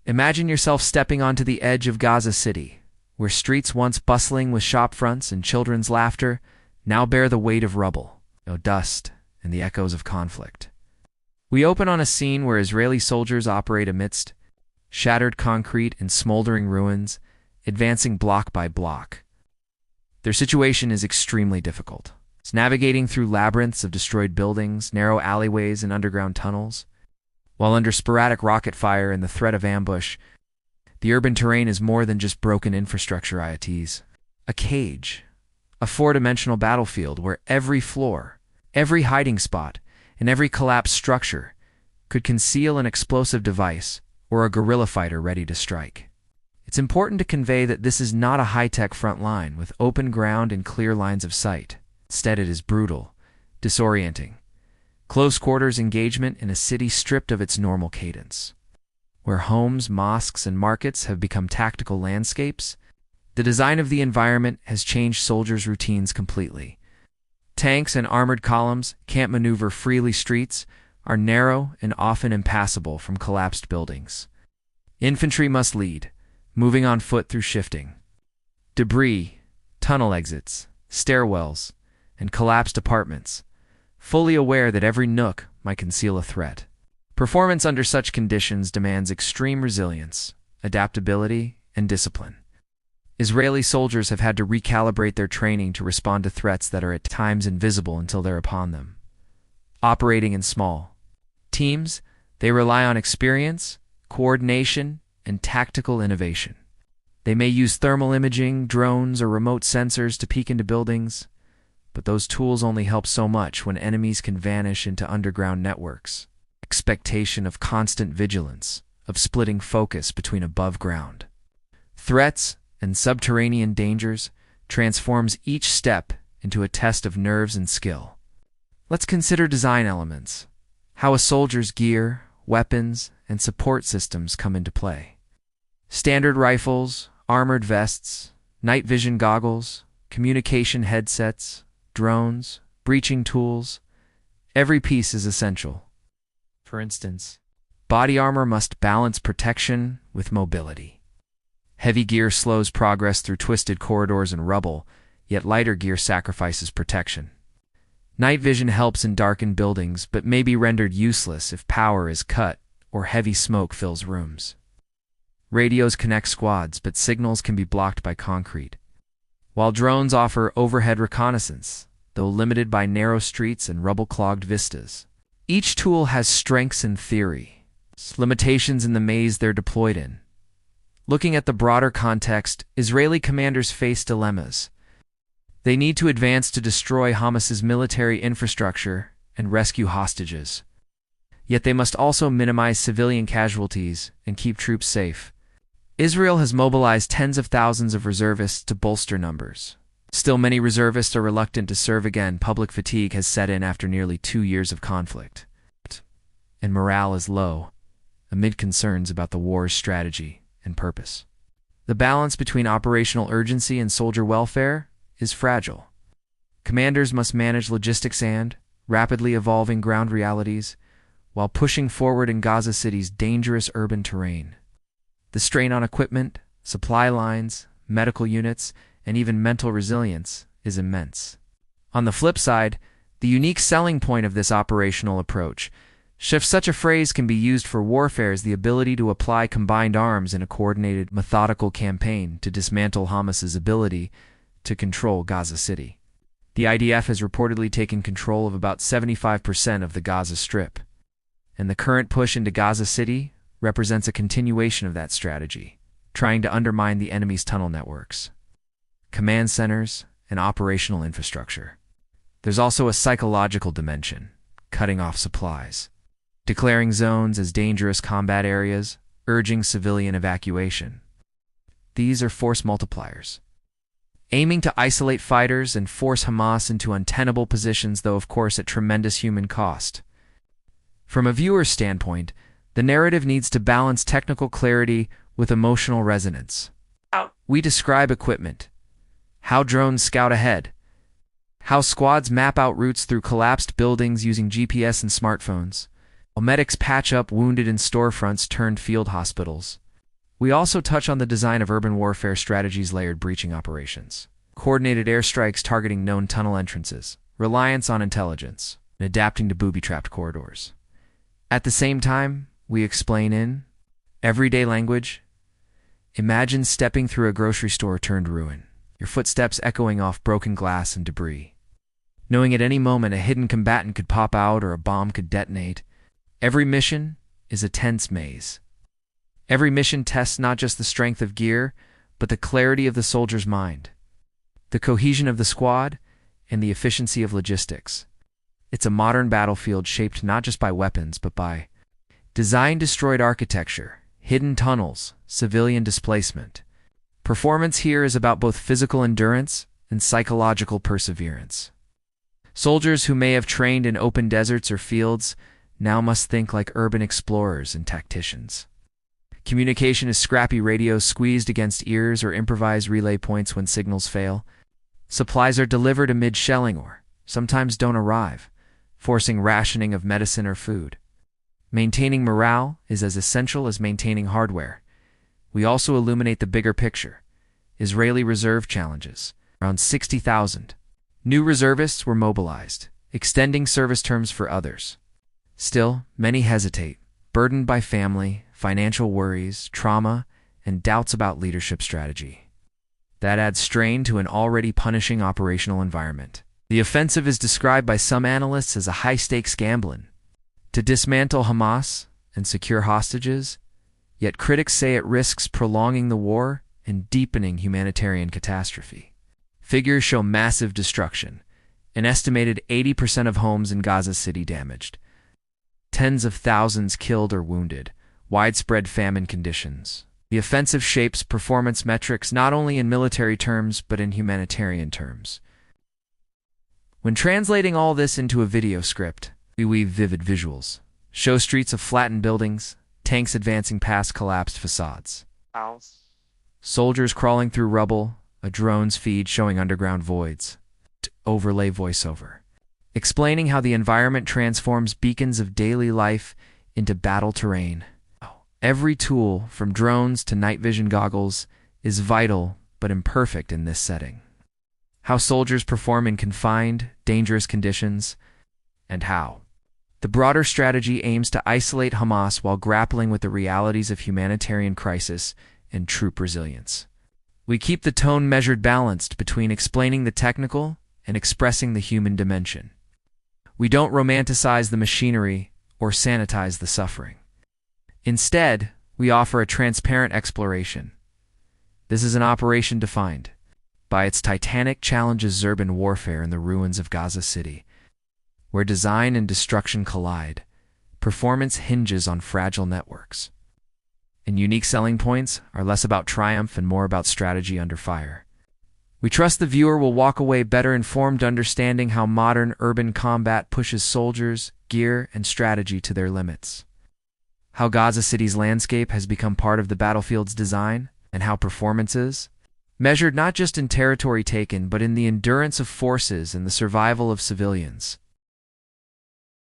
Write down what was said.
Imagine yourself stepping onto the edge of Gaza City, where streets once bustling with shop fronts and children's laughter now bear the weight of rubble, dust, and the echoes of conflict. We open on a scene where Israeli soldiers operate amidst shattered concrete and smoldering ruins, advancing block by block. Their situation is extremely difficult. It's navigating through labyrinths of destroyed buildings, narrow alleyways, and underground tunnels. While under sporadic rocket fire and the threat of ambush, the urban terrain is more than just broken infrastructure IITs. A cage, a four-dimensional battlefield where every floor, every hiding spot, and every collapsed structure could conceal an explosive device or a guerrilla fighter ready to strike. It's important to convey that this is not a high-tech front line with open ground and clear lines of sight. Instead, it is brutal, disorienting, close-quarters engagement in a city stripped of its normal cadence. Where homes, mosques, and markets have become tactical landscapes, the design of the environment has changed soldiers' routines completely. Tanks and armored columns can't maneuver freely. Streets are narrow and often impassable from collapsed buildings. Infantry must lead, moving on foot through shifting debris, tunnel exits, stairwells, and collapsed apartments, fully aware that every nook might conceal a threat. Performance under such conditions demands extreme resilience, adaptability, and discipline. Israeli soldiers have had to recalibrate their training to respond to threats that are at times invisible until they're upon them. Operating in small teams, they rely on experience, coordination, and tactical innovation. They may use thermal imaging, drones, or remote sensors to peek into buildings, but those tools only help so much when enemies can vanish into underground networks. Expectation of constant vigilance, of splitting focus between above ground threats and subterranean dangers transforms each step into a test of nerves and skill. Let's consider design elements, how a soldier's gear, weapons, and support systems come into play. Standard rifles, armored vests, night vision goggles, communication headsets, drones, breaching tools, every piece is essential. For instance, body armor must balance protection with mobility. Heavy gear slows progress through twisted corridors and rubble, yet lighter gear sacrifices protection. Night vision helps in darkened buildings, but may be rendered useless if power is cut or heavy smoke fills rooms. Radios connect squads, but signals can be blocked by concrete. While drones offer overhead reconnaissance, though limited by narrow streets and rubble-clogged vistas. Each tool has strengths in theory, limitations in the maze they're deployed in. Looking at the broader context, Israeli commanders face dilemmas. They need to advance to destroy Hamas's military infrastructure and rescue hostages. Yet they must also minimize civilian casualties and keep troops safe. Israel has mobilized tens of thousands of reservists to bolster numbers. Still, many reservists are reluctant to serve again. Public fatigue has set in after nearly 2 years of conflict. And morale is low, amid concerns about the war's strategy and purpose. The balance between operational urgency and soldier welfare is fragile. Commanders must manage logistics and rapidly evolving ground realities while pushing forward in Gaza City's dangerous urban terrain. The strain on equipment, supply lines, medical units, and even mental resilience is immense. On the flip side, the unique selling point of this operational approach, if such a phrase can be used for warfare, is the ability to apply combined arms in a coordinated, methodical campaign to dismantle Hamas's ability to control Gaza City. The IDF has reportedly taken control of about 75% of the Gaza Strip, and the current push into Gaza City represents a continuation of that strategy, trying to undermine the enemy's tunnel networks, command centers, and operational infrastructure. There's also a psychological dimension, cutting off supplies, declaring zones as dangerous combat areas, urging civilian evacuation. These are force multipliers, aiming to isolate fighters and force Hamas into untenable positions, though of course at tremendous human cost. From a viewer's standpoint, the narrative needs to balance technical clarity with emotional resonance. We describe equipment, how drones scout ahead, how squads map out routes through collapsed buildings using GPS and smartphones, while medics patch up wounded in storefronts turned field hospitals. We also touch on the design of urban warfare strategies, layered breaching operations, coordinated airstrikes targeting known tunnel entrances, reliance on intelligence, and adapting to booby-trapped corridors. At the same time, we explain in everyday language. Imagine stepping through a grocery store turned ruin, your footsteps echoing off broken glass and debris. Knowing at any moment a hidden combatant could pop out or a bomb could detonate, every mission is a tense maze. Every mission tests not just the strength of gear, but the clarity of the soldier's mind, the cohesion of the squad, and the efficiency of logistics. It's a modern battlefield shaped not just by weapons, but by design-destroyed architecture, hidden tunnels, civilian displacement. Performance here is about both physical endurance and psychological perseverance. Soldiers who may have trained in open deserts or fields now must think like urban explorers and tacticians. Communication is scrappy radios squeezed against ears or improvised relay points when signals fail. Supplies are delivered amid shelling or sometimes don't arrive, forcing rationing of medicine or food. Maintaining morale is as essential as maintaining hardware. We also illuminate the bigger picture. Israeli reserve challenges. Around 60,000. New reservists were mobilized, extending service terms for others. Still, many hesitate, burdened by family, financial worries, trauma, and doubts about leadership strategy. That adds strain to an already punishing operational environment. The offensive is described by some analysts as a high-stakes gambling to dismantle Hamas and secure hostages, yet critics say it risks prolonging the war and deepening humanitarian catastrophe. Figures show massive destruction, an estimated 80% of homes in Gaza City damaged, tens of thousands killed or wounded, widespread famine conditions. The offensive shapes performance metrics not only in military terms but in humanitarian terms. When translating all this into a video script, we weave vivid visuals, show streets of flattened buildings, tanks advancing past collapsed facades, soldiers crawling through rubble, a drone's feed showing underground voids, overlay voiceover, explaining how the environment transforms beacons of daily life into battle terrain. Every tool, from drones to night vision goggles, is vital but imperfect in this setting. How soldiers perform in confined, dangerous conditions, and how the broader strategy aims to isolate Hamas while grappling with the realities of humanitarian crisis and troop resilience. We keep the tone measured, balanced between explaining the technical and expressing the human dimension. We don't romanticize the machinery or sanitize the suffering. Instead, we offer a transparent exploration. This is an operation defined by its titanic challenges: urban warfare in the ruins of Gaza City, where design and destruction collide. Performance hinges on fragile networks, and unique selling points are less about triumph and more about strategy under fire. We trust the viewer will walk away better informed, understanding how modern urban combat pushes soldiers, gear, and strategy to their limits. How Gaza City's landscape has become part of the battlefield's design, and how performances, measured not just in territory taken but in the endurance of forces and the survival of civilians,